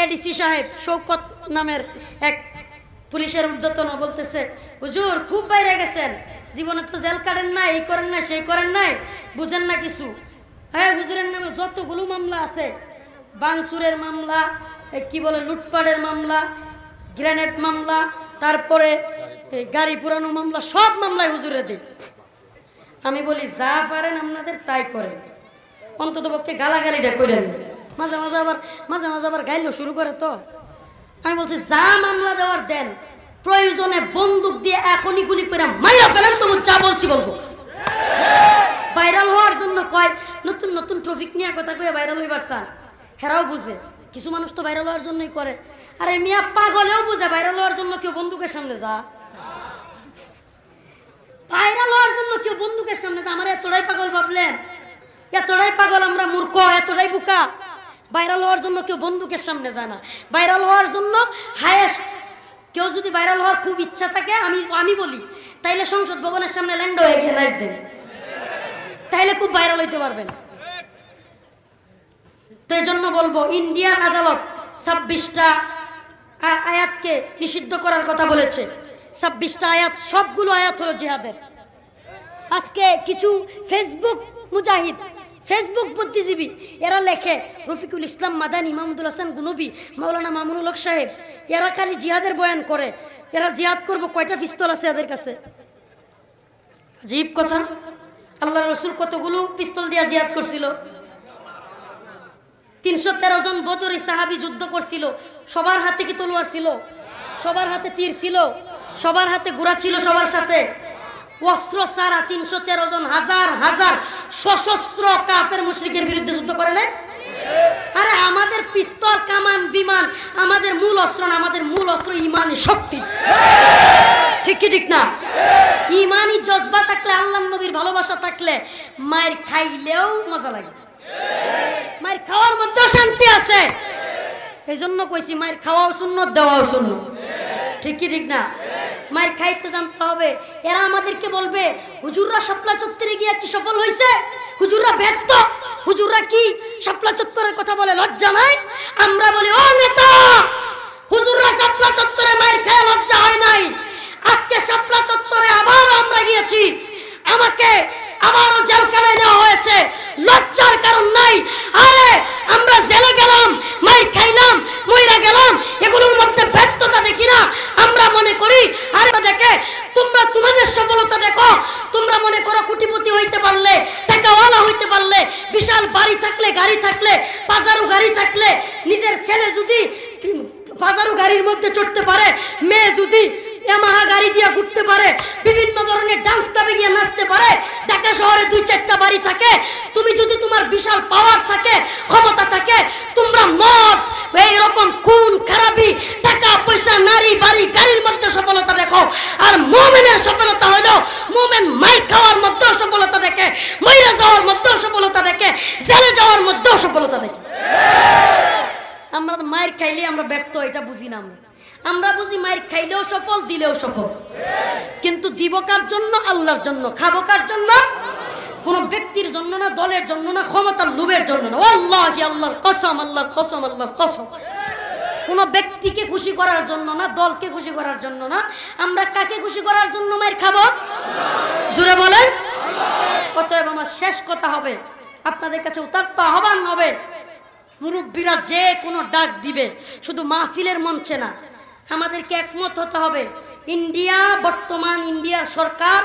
এডিসি সাহেব শৌকত নামের এক পুলিশের ঊর্ধ্বতন বলতেছে, হুজুর খুব বাইরে গেছেন, জীবনে তো জেল কাটেন না, এই করেন না, সেই করেন নাই, বুঝেন না কিছু। হ্যাঁ, হুজুরের নামে যতগুলো মামলা আছে, বাংসুরের মামলা, কি বলে লুটপাটের মামলা, গ্রেনেড মামলা, তারপরে গাড়ি পুরানো মামলা, সব মামলায় হুজুরে দিই। আমি বলি যা পারেন আপনাদের তাই করেন, অন্তত পক্ষে গালাগালিটা করেন। মাঝে মাঝে আবার গাইলো শুরু করে। তো আমি বলছি যা মামলা দেওয়ার দেন, প্রয়োজনে বন্দুক দিয়ে এখনই গুলি করে মাইরা ফেলেন, তবু যা বলছি বলবো। ভাইরাল হওয়ার জন্য কয়, নতুন নতুন ট্রফিক নিয়ে কথা কয়ে ভাইরাল হইবার চান, হেরাও বুঝে। কিছু মানুষ তো ভাইরাল হওয়ার জন্যই করে। আরে মিয়া পাগলেও বুঝে ভাইরাল হওয়ার জন্য কেউ বন্দুকের সামনে যা, ভাইরাল হওয়ার জন্য কেউ বন্দুকের সামনে যা। আমার এতটাই পাগল ভাবলেন? এতটাই পাগল আমরা, মূর্খ, এতটাই বোকা? ভাইরাল হওয়ার জন্য কেউ বন্দুকের সামনে যায় না। ভাইরাল হওয়ার জন্য হায়েস্ট কেউ যদি ভাইরাল হওয়ার খুব ইচ্ছা থাকে, আমি বলি তাইলে সংসদ ভবনের সামনে ল্যান্ড হয়ে গিয়ে লাইভ দেন, তাইলে খুব ভাইরাল হইতে পারবেন। তো এই জন্য বলবো, ইন্ডিয়ার আদালত 26টা আয়াতকে নিষিদ্ধ করার কথা বলেছে। 26টা আয়াত, সবগুলো আয়াত হলো জিহাদের। আজকে কিছু ফেসবুক মুজাহিদ, ফেসবুক বুদ্ধিজীবী, এরা লেখে রফিকুল ইসলাম মাদানী, মাহমুদুল হাসান গুনবী, মাওলানা মামুনুল হক সাহেব, এরা খালি জিহাদের বয়ান করে। এরা জিহাদ করবো, কয়টা পিস্তল আছে এদের কাছে? আজীব কথা। আল্লাহ রসুল কতগুলো পিস্তল দিয়া জিহাদ করছিল? 313 জন বদরি সাহাবী যুদ্ধ করছিল। সবার হাতে কি তলোয়ার ছিল? সবার হাতে তীর ছিল? সবার হাতে ঘোড়া ছিল? সবার সাথে অস্ত্র ছাড়া 313 জন, হাজার হাজার সশস্ত্র কাফের মুশরিকের বিরুদ্ধে যুদ্ধ করে নাই? আরে আমাদের পিস্তল কামান বিমান আমাদের মূল অস্ত্র না, আমাদের মূল অস্ত্র ইমানের শক্তি। ঠিক কি ঠিক না? ইমানি জজবা থাকলে, আল্লাহর নবীর ভালোবাসা থাকলে মায়ের খাইলেও মজা লাগে, মায়ের খাওয়ার মধ্যেও শান্তি আছে। এই জন্য কইছি মায়ের খাওয়াও সুন্নত, দেওয়াও সুন্নত। ঠিক কি ঠিক না? মায়ের খাইতে জানতে হবে। এরা আমাদেরকে বলবে হুজুররা শাপলা চত্বরে গিয়ে কি সফল হয়েছে, হুজুররা ব্যর্থ, হুজুররা কি শাপলা চত্বরের কথা বলে লজ্জা নাই? আমরা বলি ও নেতা, হুজুররা শাপলা চত্বরে মায়ের খেয়ে লজ্জা হয় নাই, আজকে শাপলা চত্বরে আবার আমরা গিয়েছি, আমাকে আবারও জেলখানায় নেওয়া হয়েছে, লজ্জার কারণ নাই। আরে আমরা জেলে গেলাম, মায়ের খাইলাম, মইরা গেলাম, এগুলোর মধ্যে ব্যর্থতা দেখি না। আমরা মনে করি আরে দেখে তোমরা তোমাদের সফলতা দেখো, তোমরা মনে করো কোটিপতি হইতে পারলে, টাকাওয়ালা হইতে পারলে, বিশাল বাড়ি থাকলে, গাড়ি থাকলে, বাজারু গাড়ি থাকলে, নিজের ছেলে যদি বাজারু গাড়ির মধ্যে চড়তে পারে, মেয়ে যদি ইয়ামাহা গাড়ি দিয়ে ঘুরতে পারে, বিভিন্ন ধরনের ডান্স ক্লাবে গিয়ে নাচতে পারে, ঢাকা শহরে 2-4টা বাড়ি থাকে, তুমি যদি তোমার বিশাল পাওয়ার থাকে, ক্ষমতা থাকে, তোমরা মদ এইরকম খুন খারাপি, টাকা পয়সা, নারী বাড়ি গাড়ির মধ্যে সফলতা দেখো। আর মুমিনের সফলতা হলো মুমিন মাইর খাওয়ার মধ্যেও সফলতা দেখে, মইরা যাওয়ার মধ্যেও সফলতা দেখে, জেলে যাওয়ার মধ্যেও সফলতা দেখে। আমরা তো মায়ের খাইলে আমরা ব্যর্থ, এটা বুঝি না। আমরা বুঝি মায়ের খাইলেও সফল, দিলেও সফল। কিন্তু দিব কার জন্য? আল্লাহর জন্য। খাবো কার জন্য? কোন ব্যক্তির জন্য না, দলের জন্য না, ক্ষমতার লোভের জন্য না। আল্লাহি, আল্লাহর কসম, আল্লাহর কসম, আল্লাহর কসম। কোন ব্যক্তিকে খুশি করার জন্য না, দলকে খুশি করার জন্য না। আমরা কাকে খুশি করার জন্য মায়ের খাবো? জোরে বলেন। অতএব আমার শেষ কথা হবে, আপনাদের কাছে উদাত্ত আহ্বান হবে, মুরব্বীরা যে কোনো ডাক দিবে, শুধু মাহফিলের মঞ্চে না, আমাদেরকে একমত হতে হবে। ইন্ডিয়া, বর্তমান ইন্ডিয়ার সরকার,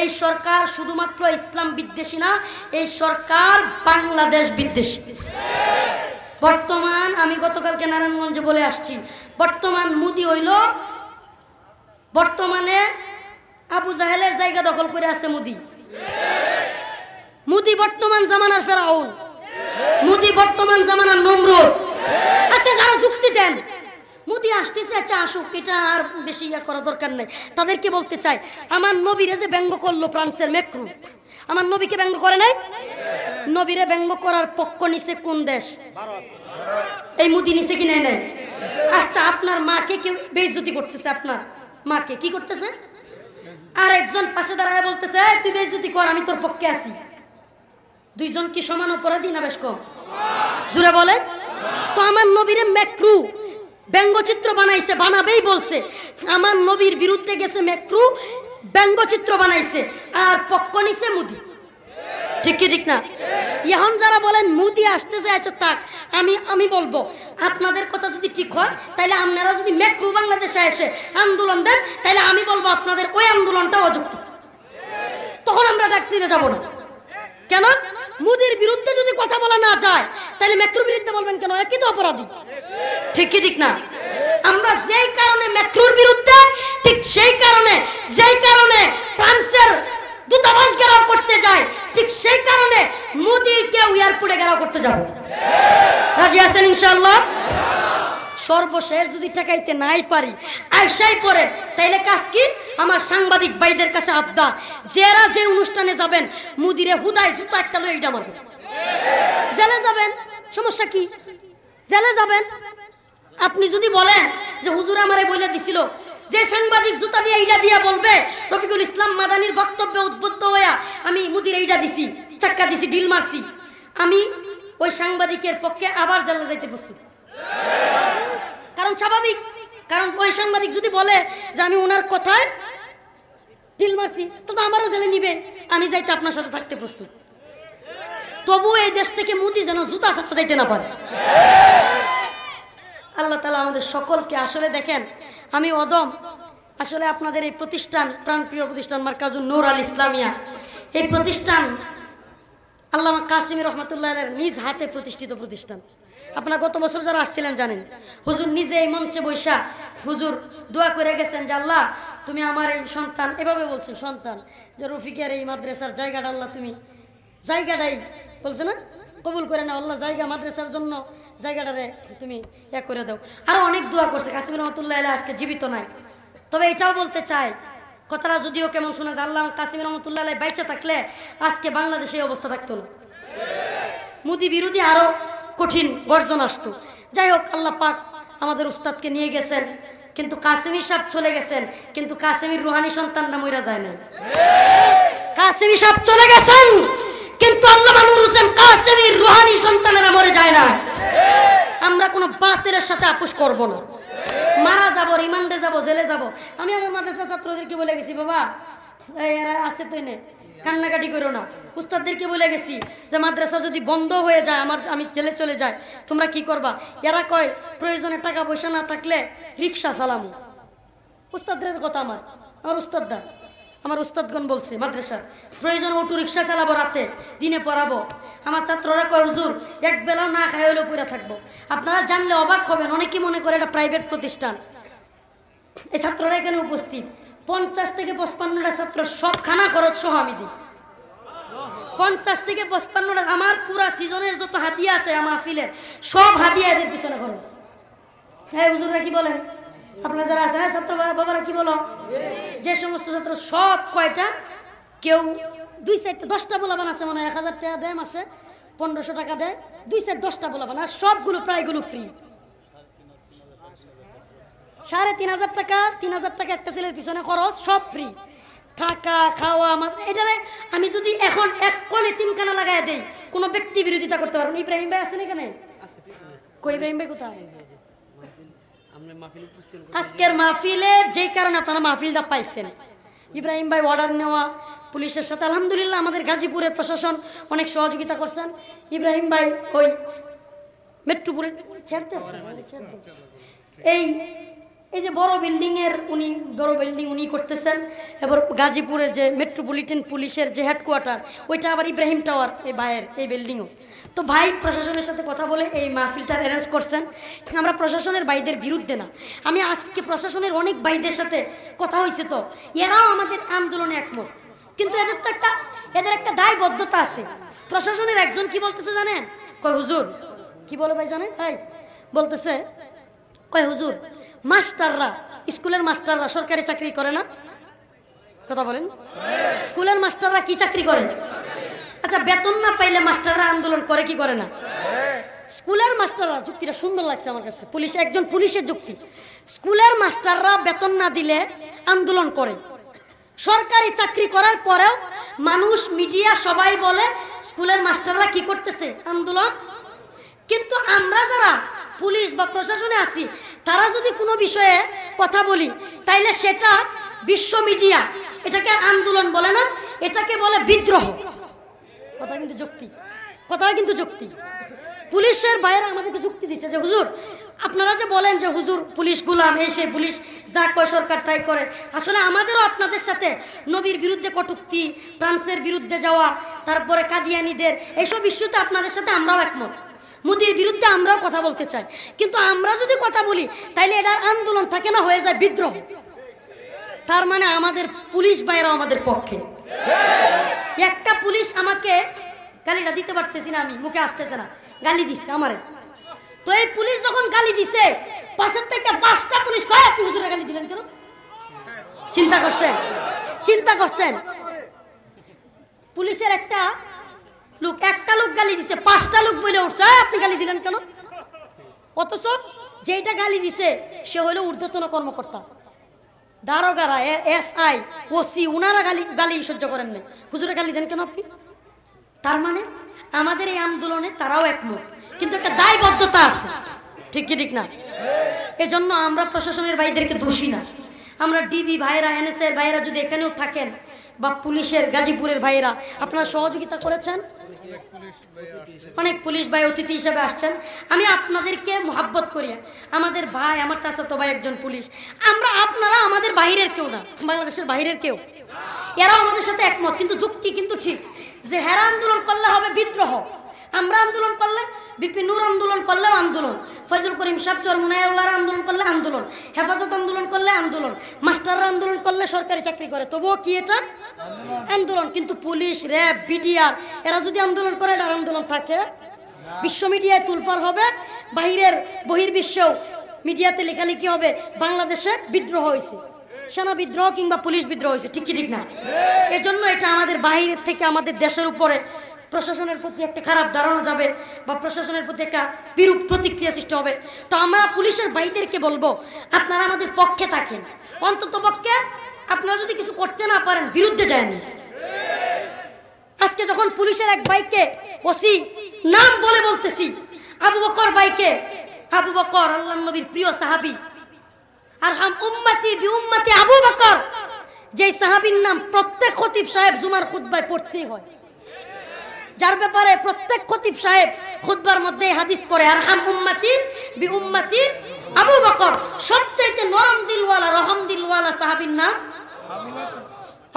এই সরকার শুধুমাত্র ইসলাম বিদ্বেষী না, এই সরকার বাংলাদেশ বিদ্বেষী। বর্তমান, আমি গতকালকে নারায়ণগঞ্জে বলে আসছি, বর্তমান মোদি হইল বর্তমানে আবু জাহেলের জায়গা দখল করে আছে মোদি। মোদি বর্তমান জামানার ফেরাউন, মোদি বর্তমান জামানার নমরুদ। আচ্ছা, যারা যুক্তি দেন মোদি আসতেছে, আচ্ছা আসুক, এটা আর বেশি ইয়া করা দরকার নেই। তাদেরকে বলতে চাই, আমার নবীরে যে ব্যঙ্গ করলো ফ্রান্সের ম্যাক্রো, আমার নবীকে ব্যঙ্গ করে নাই? নবীরে ব্যঙ্গ করার পক্ষ নিছে কোন দেশ? এই মোদি নিছে কি নেয় নাই? আচ্ছা, আপনার মাকে কেউ বেইজ্জতি করতেছে, আপনার মাকে কি করতেছে? আর একজন পাশে দাঁড়ায় বলতেছে তুই বেইজ্জতি কর, আমি তোর পক্ষে আছি। দুইজন কি সমান অপরাধী না বেশ কম? জোরে বলে। তো আমার নবীরে ম্যাক্রু ব্যঙ্গচিত্র বানাইছে, বানাবেই বলছে। আমার নবীর বিরুদ্ধে গেছে ম্যাক্রু, ব্যঙ্গচিত্র বানাইছে, আর পক্ষ নিছে মোদি। ঠিক কি ঠিক না? এখন যারা বলেন মোদি আসতেছে, আচ্ছা তাক, আমি বলবো আপনাদের কথা যদি ঠিক হয়, তাহলে আপনারা যদি ম্যাক্রু বাংলাদেশে এসে আন্দোলন দেন, তাহলে আমি বলবো আপনাদের ওই আন্দোলনটা অযুক্ত। তখন আমরা ডাক দিতে যাবো না। কেন? মোদির বিরুদ্ধে যদি কথা বলা না যায়, তাহলে ম্যাক্রুর বিরুদ্ধে বলবেন কেন? একই তো অপরাধী। ঠিক কি ঠিক না? আমরা যেই কারণে ম্যাক্রুর বিরুদ্ধে, ঠিক সেই কারণে যেই কারণে ফ্রান্সের দূতাবাস ঘেরাও করতে যায়, ঠিক সেই কারণে মোদিকে এয়ারপোর্টে ঘেরাও করতে যাব। রাজি আছেন ইনশাআল্লাহ? সর্বশেষ যদি ঠেকাইতে নাই পারি, আইসাই পরে, তাইলে কাজ কি? আমার সাংবাদিক ভাইদের কাছে আবদার, যারা যে অনুষ্ঠানে যাবেন মুদিরে হুদায় জুতা একটা লই এইটা মারবেন। জেলে যাবেন, সমস্যা কি? জেলে যাবেন। আপনি যদি বলেন যে হুজুর আমারে বলে দিছিল, যে সাংবাদিক জুতা দিয়ে এইটা দিয়া বলবে রফিকুল ইসলাম মাদানির বক্তব্যে উদ্বুদ্ধ হইয়া আমি মুদির এইটা দিছি, চাক্কা দিছি, ডিল মারছি, আমি ওই সাংবাদিকের পক্ষে আবার জেলে যাইতে প্রস্তুত। কারণ স্বাভাবিক, কারণ ওই সাংবাদিক যদি বলে যে আমি ওনার কথায় ডিল মারছি, তো আমারও জেলে নিবে, আমি যাইতে আপনার সাথে থাকতে প্রস্তুত। তবু এই দেশ থেকে মোদি যেন জুতা ছাড়তে যাইতে না পারে। আল্লাহ তাআলা আমাদের সকলকে, আসলে দেখেন আমি অদম, আসলে আপনাদের এই প্রতিষ্ঠান, প্রাণপ্রিয় প্রতিষ্ঠান মার্কাজুন নূর আল ইসলামিয়া, এই প্রতিষ্ঠান আল্লামা কাসিমি রহমতুল্লাহের নিজ হাতে প্রতিষ্ঠিত প্রতিষ্ঠান। আপনারা গত বছর যারা আসছিলেন জানেন, হুজুর নিজে এই মঞ্চে বৈশা হুজুর দোয়া করে গেছেন যে আল্লাহ তুমি আমার এই সন্তান, এভাবে বলছেন সন্তান, যে রফিকের এই মাদ্রাসার জায়গাটা আল্লাহ তুমি জায়গাটাই বলছে না কবুল করে না আল্লাহ, জায়গা মাদ্রাসার জন্য জায়গাটারে তুমি করে দাও। আরো অনেক দোয়া করছে। কাসিম রহমতুল্লাহ আলাইহি আজকে জীবিত নাই, তবে এটাও বলতে চাই, কথাটা যদিও কেমন শোনা যায়, আল্লাহ কাসিম রহমতুল্লাহ আলাইহি বাইচে থাকলে আজকে বাংলাদেশে এই অবস্থা থাকতো না, মোদি বিরোধী আরো কঠিন গর্জন আসতো। যাই হোক, আল্লাহ পাক আমাদের উস্তাদকে নিয়ে গেছেন, কিন্তু কাসেমি সাহেব চলে গেছেন, কিন্তু কাসেমির রুহানি সন্তানরা মইরা যায় না। কাসেমি সাহেব চলে গেছেন, কিন্তু আল্লামা নূর হোসেন কাসেমির রুহানি সন্তানেরা মরে যায় না। আমরা কোনো বাতিলের সাথে আপোষ করব না, মারা যাব, রিমান্ডে যাব, জেলে যাব। আমি আমার মাদ্রাসা ছাত্রদেরকে বলে গেছি, বাবা এরা আছে তো এনে কান্নাকাটি করো না। উস্তাদদেরকে বলে গেছি যে মাদ্রাসা যদি বন্ধ হয়ে যায়, আমি জেলে চলে যাই, তোমরা কি করবা? এরা কয় প্রয়োজনে টাকা পয়সা না থাকলে রিক্সা চালামো। উস্তাদদের কথা আমার উস্তাদদা, আমার উস্তাদগণ বলছে মাদ্রাসা প্রয়োজন অটো রিক্সা চালাবো, রাতে দিনে পড়াবো। আমার ছাত্ররা কয় হুজুর এক বেলাও না খাই হলেও পড়ে থাকবো। আপনারা জানলে অবাক হবেন, অনেকে মনে করে এটা প্রাইভেট প্রতিষ্ঠান। এই ছাত্ররা এখানে উপস্থিত 50 থেকে 55টা ছাত্র, সব খানা খরচ সহ আমি দিই। 50 থেকে 55টা, আমার পুরা সিজনের যত হাতিয়া আসে আমার মাহফিলের সব হাতিয়া এদের পিছনে খরচ। হ্যাঁ হুজুররা কি বলেন? আপনারা যারা আছেন ছাত্র বাবারা কি বলো? যে সমস্ত ছাত্র সব কয়টা, কেউ 2-4-10টা বলাবান আছে, মনে হয় 1000 টাকা দেয় মাসে, 1500 টাকা দেয়, 2-4-10টা বলাবান, আর সবগুলো প্রায়গুলো ফ্রি। 3500 টাকা 3000 টাকা একটা ছেলের পিছনে খরচ, সব ফ্রি, থাকা খাওয়া। আমার এটারে আমি যদি এখন এক কোণে 3খানা লাগাই দেই, কোনো ব্যক্তি বিরোধিতা করতে পারবো না। ইব্রাহিম ভাই আছেন এখানে? কই ইব্রাহিম ভাই কোথায়? আজকের মাহফিলে যেই কারণে আপনারা মাহফিলটা পাইছেন, ইব্রাহিম ভাই অর্ডার নেওয়া পুলিশের সাথে, আলহামদুলিল্লাহ আমাদের গাজীপুরের প্রশাসন অনেক সহযোগিতা করছেন। ইব্রাহিম ভাই ওই মেট্রোপুরে এই যে বড় বিল্ডিং উনি করতেছেন, এবার গাজীপুরের যে মেট্রোপলিটন পুলিশের যে হেডকোয়ার্টার, ওইটা আবার ইব্রাহিম টাওয়ার এই ভাইয়ের এই বিল্ডিংও। তো ভাই প্রশাসনের সাথে কথা বলে এই মাহফিলটা অ্যারেঞ্জ করছেন। আমরা প্রশাসনের ভাইদের বিরুদ্ধে না, আমি আজকে প্রশাসনের অনেক ভাইদের সাথে কথা হয়েছে, তো এরাও আমাদের আন্দোলনে একমত, কিন্তু এদের একটা দায়বদ্ধতা আছে। প্রশাসনের একজন কি বলতেছে জানেন? কয় হুজুর, কি বলে ভাই জানেন? ভাই বলতেছে, কয় হুজুর মাস্টাররা, স্কুলের মাস্টাররা সরকারি চাকরি করে না? কথা বলেন, স্কুলের মাস্টাররা কি চাকরি করে? আচ্ছা, বেতন না পাইলে মাস্টাররা আন্দোলন করে কি করে না? স্কুলের মাস্টাররা, যুক্তিটা সুন্দর লাগছে আমার কাছে, একজন পুলিশের যুক্তি। স্কুলের মাস্টাররা বেতন না দিলে আন্দোলন করে, সরকারি চাকরি করার পরেও মানুষ, মিডিয়া সবাই বলে স্কুলের মাস্টাররা কি করতেছে? আন্দোলন। কিন্তু আমরা যারা পুলিশ বা প্রশাসনে আছি, তারা যদি কোনো বিষয়ে কথা বলি, তাইলে সেটা বিশ্ব মিডিয়া এটাকে আন্দোলন বলে না, এটাকে বলে বিদ্রোহ। কথা কিন্তু যুক্তি। পুলিশের বাইরে আমাদেরকে যুক্তি দিচ্ছে যে হুজুর আপনারা যে বলেন যে হুজুর পুলিশ গোলাম, এই সেই পুলিশ যা কয় সরকার তাই করে, আসলে আমাদেরও আপনাদের সাথে নবীর বিরুদ্ধে কটূক্তি, ফ্রান্সের বিরুদ্ধে যাওয়া, তারপরে কাদিয়ানীদের এইসব ইস্যুতে আপনাদের সাথে আমরাও একমত। মোদির বিরুদ্ধে আমরাও কথা বলতে চাই, কিন্তু আমরা যদি কথা বলি তাইলে এটা আন্দোলন থাকে না, হয়ে যায় বিদ্রোহ। তার মানে আমাদের পুলিশ ভাইরাও আমাদের পক্ষে। একটা পুলিশ আমাকে গালিটা দিতে পারতেছি না, আমি মুখে আসতেছে না, গালি দিছে আমারে। তো এই পুলিশ যখন গালি দিছে, পাশের থেকে 5টা পুলিশ কয় আপনি হুজুরে গালি দিলেন কেন? চিন্তা করছেন? পুলিশের একটা লোক গালি দিছে, 5টা লোক বলে উঠছে আপনি গালি দিলেন কেন? অথচ যেটা গালি দিছে সে হলো ঊর্ধ্বতন কর্মকর্তা, দারোগারা, SI, OC, উনারা গালি সহ্য করেন না, হুজুরে গালি দেন কেন আপনি? তার মানে আমাদের এই আন্দোলনে তারাও একমত, কিন্তু একটা দায়বদ্ধতা আছে, ঠিক না? এজন্য আমরা প্রশাসনের ভাইদেরকে দোষী না। আমরা ডিবি ভাইরা, NSA এর ভাইরা যদি এখানেও থাকেন, বা পুলিশের গাজীপুরের ভাইরা, আপনারা সহযোগিতা করেছেন, অনেক পুলিশ ভাই অতিথি হিসেবে আসছেন, আমি আপনাদেরকে মোহাব্বত করি। আমাদের ভাই, আমার চাচাতো ভাই একজন পুলিশ, আপনারা আমাদের বাহিরের কেউ না, বাংলাদেশের বাহিরের কেউ, এরাও আমাদের সাথে একমত। কিন্তু যুক্তি কিন্তু ঠিক যে হেরা আন্দোলন করলে হবে বিদ্রোহ, আমরা আন্দোলন করলে, বিপি নূর আন্দোলন করলেও আন্দোলন, ফজল করিম সাহেব চরমুনাইউল্লাহর আন্দোলন করলে আন্দোলন, হেফাজত আন্দোলন করলে আন্দোলন, মাস্টাররা আন্দোলন করলে সরকারি চাকরি করে, তবুও কি এটা আন্দোলন। কিন্তু পুলিশ, র্যাব, বিডিআর এরা যদি আন্দোলন করে, এটার আন্দোলন থাকে। বিশ্ব মিডিয়ায় তুলফার হবে, বহির্বিশ্বেও মিডিয়াতে লেখালেখি হবে বাংলাদেশে বিদ্রোহ হয়েছে, সেনা বিদ্রোহ কিংবা পুলিশ বিদ্রোহ হয়েছে, ঠিক কি ঠিক না? এজন্য এটা আমাদের বাহিরের থেকে আমাদের দেশের উপরে প্রশাসনের প্রতি একটা খারাপ ধারণা যাবে, বা প্রশাসনের প্রতি একটা বিরূপ প্রতিক্রিয়া সৃষ্টি হবে। তো আমরা পুলিশের ভাইদেরকে বলবো, আপনারা আমাদের পক্ষে থাকেন, অন্তত পক্ষে আপনারা যদি কিছু করতে না পারেন বিরুদ্ধে যায়নি। আজকে যখন পুলিশের এক ভাইকে ওসি নাম বলে বলতেছি, আবু বকর ভাইকে, আবু বকর আল্লাহর নবীর প্রিয় সাহাবী, আর হাম উম্মতি বি উম্মতি আবু বকর, যেই সাহাবীর নাম প্রত্যেক খতিব সাহেব জুমার খুতবায় পড়তেই হয়, যার ব্যাপারে প্রত্যেক খতিব সাহেব খুতবার মধ্যে হাদিস পড়ে, আর হাম উম্মতি বি উম্মতি আবু বকর, সবচেয়ে নরম দিলওয়ালা, রহম দিলওয়ালা সাহাবীর নাম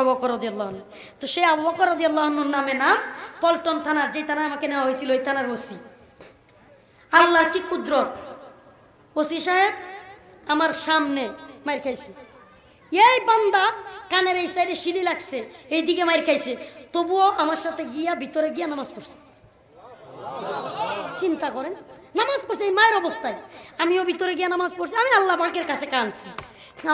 আবু বকর রাদিয়াল্লাহু আনহু। তো সেই আবু বকর রাদিয়াল্লাহু আনহুর নামে নাম পল্টন থানার, যে থানায় আমাকে নেওয়া হয়েছিল, ওই থানার ওসি। আল্লাহর কি কুদরত, ওসি সাহেব আমার সামনে মার খাইছে, এই বান্দা কানের এই সাইডে শিলি লাগছে, এইদিকে মার খাইছে, তবুও আমার সাথে গিয়া ভিতরে গিয়া নামাজ পড়ছে। চিন্তা করেন, নামাজ পড়ছে এই মায়ের অবস্থায়, আমিও ভিতরে গিয়া নামাজ পড়ছি। আমি আল্লাহ পাকের কাছে কাঁদছি,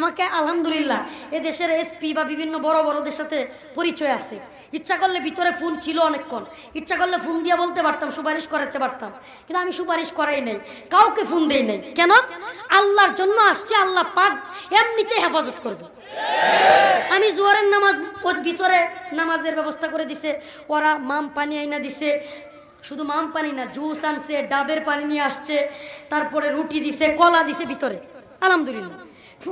আমাকে আলহামদুলিল্লাহ এ দেশের এসপি বা বিভিন্ন বড় বড়দের সাথে পরিচয় আছে। ইচ্ছা করলে ভিতরে ফোন ছিল অনেকক্ষণ, ইচ্ছা করলে ফোন দিয়ে বলতে পারতাম, সুপারিশ করাতে পারতাম, কিন্তু আমি সুপারিশ করাই নাই, কাউকে ফোন দেই নাই। কেন? আল্লাহর জন্য আসছে, আল্লাহ পাক এমনিতে হেফাজত করবে। আমি জোহরের নামাজ ভিতরে নামাজের ব্যবস্থা করে দিছে, ওরা মাম পানি আইনা দিছে, শুধু মাম পানি না, জুস আনছে, ডাবের পানি নিয়ে আসছে, তারপরে রুটি দিছে, কলা দিছে ভিতরে, আলহামদুলিল্লাহ।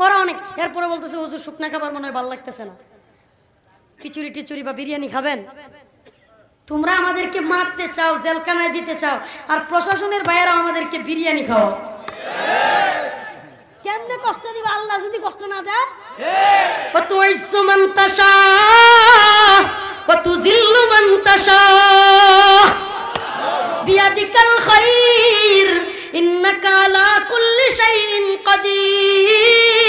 ওরা অনেক, এরপরে বলতেছে হুজুর শুকনা খাবার মনে হয় ভালো লাগতেছে না, খিচুড়ি টিচুড়ি বা বিরিয়ানি খাবেন। তোমরা আমাদেরকে মারতে চাও, জেলখানায় দিতে চাও, আর প্রশাসনের বাইরেও আমাদেরকে বিরিয়ানি খাও। কেমনে কষ্ট দিবা আল্লাহ যদি কষ্ট না দেয়? ওয়াতুইজ্জু মান তাশা ওয়া তুযিল্লু মান তাশা বিয়াদিকাল খায়র ইন্নাকা আলা কুল্লি শাইইন কাদির।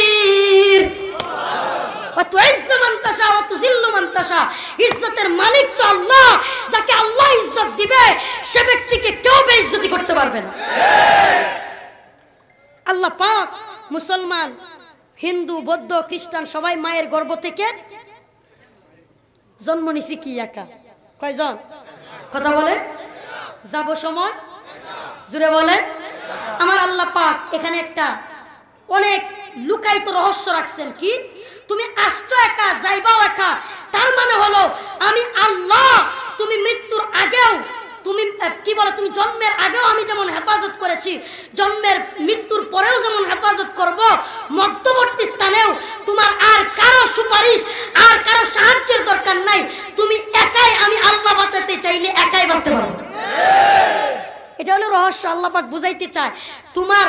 ওয়াতুইজ্জু মান তাশা ওয়া তুযিল্লু মান তাশা, ইজ্জতের মালিক তো আল্লাহ, যাকে আল্লাহ ইজ্জত দিবে সে ব্যক্তিকে কেউ বেইজ্জতি করতে পারবে না। আল্লাহ পাক মুসলমান, হিন্দু, বৌদ্ধ, খ্রিস্টান সবাই মায়ের গর্ভ থেকে জন্ম নিছি কি একা? কয়জন? কথা বলে যাব সময় জুড়ে বলে। আমার আল্লাহ পাক এখানে একটা অনেক লুকায়িত রহস্য রাখছেন। কি? তুমি আসছো একা, যাইবাও একা, তার মানে হলো আমি আল্লাহ তুমি মৃত্যুর আগেও, তুমি কি বলে, তুমি জন্মের আগেও আমি যেমন হেফাজত করেছি, জন্মের মৃত্যুর পরেও যেমন হেফাজত করব, মধ্যবর্তী স্থানেও তোমার আর কারো সুপারিশ, আর কারো সাহায্যের দরকার নাই। তুমি একাই, আমি আল্লাহ বাঁচাতে চাইলে একাই বাঁচতে পারবে। এটা হলো রহস্য। আল্লাহ পাক বুঝাইতে চায়, তোমার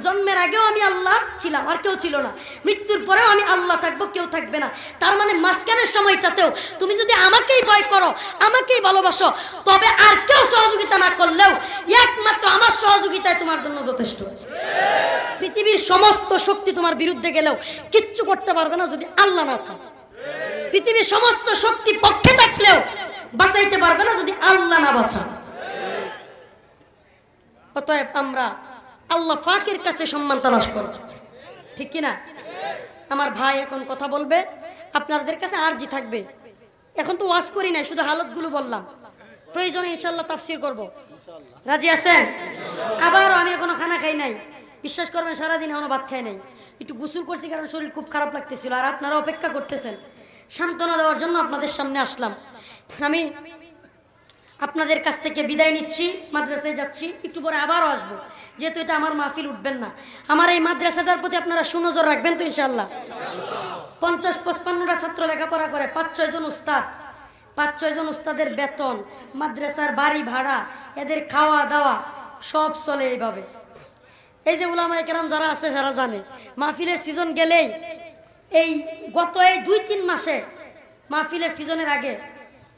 জন্মের আগেও আমি আল্লাহ ছিলাম, আর কেউ ছিল না, মৃত্যুর পরেও আমি আল্লাহ থাকবো, কেউ থাকবে না। তার মানে মাঝখানের সময়টাতেও তুমি যদি আমাকেই ভয় করো, আমাকেই ভালোবাসো, তবে আর কেউ সহযোগিতা না করলেও একমাত্র আমার সহযোগিতায় তোমার জন্য যথেষ্ট। পৃথিবীর সমস্ত শক্তি তোমার বিরুদ্ধে গেলেও কিচ্ছু করতে পারবে না যদি আল্লাহ না চায়। পৃথিবীর সমস্ত শক্তি পক্ষে থাকলেও বাঁচাইতে পারবে না যদি আল্লাহ না বাঁচায়। অতএব আমরা আল্লাহ পাকের কাছে সম্মান তালাশ করব, ঠিক কিনা? আমার ভাই এখন কথা বলবে, আপনাদের কাছে আরজি থাকবে। এখন তো ওয়াজ করি নাই, শুধু হালতগুলো বললাম, প্রয়োজনে ইনশাল্লাহ তাফসীর করব। রাজি আছেন? আবার আমি এখনো খানা খাই নাই, বিশ্বাস করবেন সারাদিন এখনো ভাত খাই নাই, একটু গোসল করছি কারণ শরীর খুব খারাপ লাগতেছিল, আর আপনারা অপেক্ষা করতেছেন, সান্ত্বনা দেওয়ার জন্য আপনাদের সামনে আসলাম। আমি আপনাদের কাছ থেকে বিদায় নিচ্ছি, মাদ্রাসায় যাচ্ছি, একটু পরে আবারও আসবো, যেহেতু এটা আমার মাহফিল, উঠবেন না। আমার এই মাদ্রাসাটার প্রতি আপনারা সুনজর রাখবেন তো ইনশাআল্লাহ। 50-55টা ছাত্র লেখাপড়া করে, 5-6 জন উস্তাদ, 5-6 জন উস্তাদের বেতন, মাদ্রাসার বাড়ি ভাড়া, এদের খাওয়া দাওয়া সব চলে এইভাবে। এই যে উলামায়ে কেরাম যারা আছে যারা জানে, মাহফিলের সিজন গেলেই, এই গত এই 2-3 মাসে মাহফিলের সিজনের আগে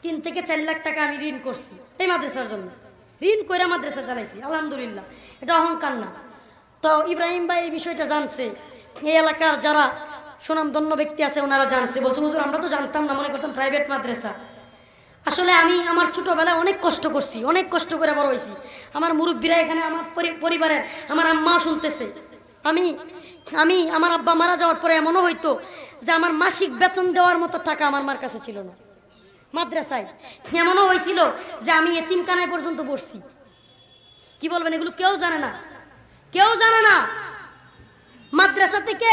3 থেকে 4 লাখ টাকা আমি ঋণ করছি এই মাদ্রাসার জন্য। ঋণ করে মাদ্রাসা চালাইছি, আলহামদুলিল্লাহ, এটা অহংকার না। তো ইব্রাহিম ভাই এই বিষয়টা জানছে, এই এলাকার যারা সুনামধন্য ব্যক্তি আছে ওনারা জানছে, বলছে হুজুর আমরা তো জানতাম না, মনে করতাম প্রাইভেট মাদ্রাসা। আসলে আমি আমার ছোটোবেলায় অনেক কষ্ট করছি, অনেক কষ্ট করে বড় হয়েছি। আমার মুরব্বীরা এখানে, আমার পরিবারের আমার আম্মা শুনতেছে। আমি আমার আব্বা মারা যাওয়ার পরে এমনও হইতো যে আমার মাসিক বেতন দেওয়ার মতো টাকা আমার মার কাছে ছিল না। মাদ্রাসায় এমনও হয়েছিল যে আমি এতিমখানায় পর্যন্ত বসছি। কি বলবেন, এগুলো কেউ জানে না, কেউ জানে না। মাদ্রাসা থেকে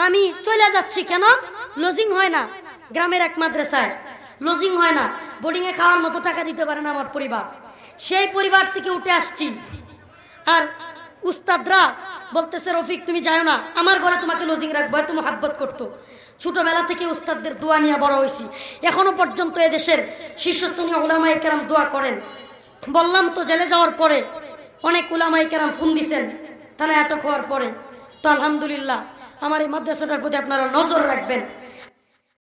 আমি চলে যাচ্ছি কেন, লজিং হয় না গ্রামের এক মাদ্রাসায়, লজিং হয় না, বোর্ডিংয়ে খাওয়ার মতো টাকা দিতে পারে না আমার পরিবার। সেই পরিবার থেকে উঠে আসছি। আর উস্তাদরা বলতেছে রফিক তুমি যাও না, আমার ঘরে তোমাকে লজিং রাখবো, এত মহাব্বত করতো। ছোটবেলা থেকে উস্তাদদের দোয়া নিয়ে বড় হয়েছি, এখনো পর্যন্ত এদেশের শীর্ষস্থানীয় উলামায়ে কেরাম দোয়া করেন। বললাম তো জেলে যাওয়ার পরে অনেক উলামায়ে কেরাম ফোন দিছেন থানায় আটক হওয়ার পরে। তো আলহামদুলিল্লাহ আমার এই মাদ্রাসাটার প্রতি আপনারা নজর রাখবেন।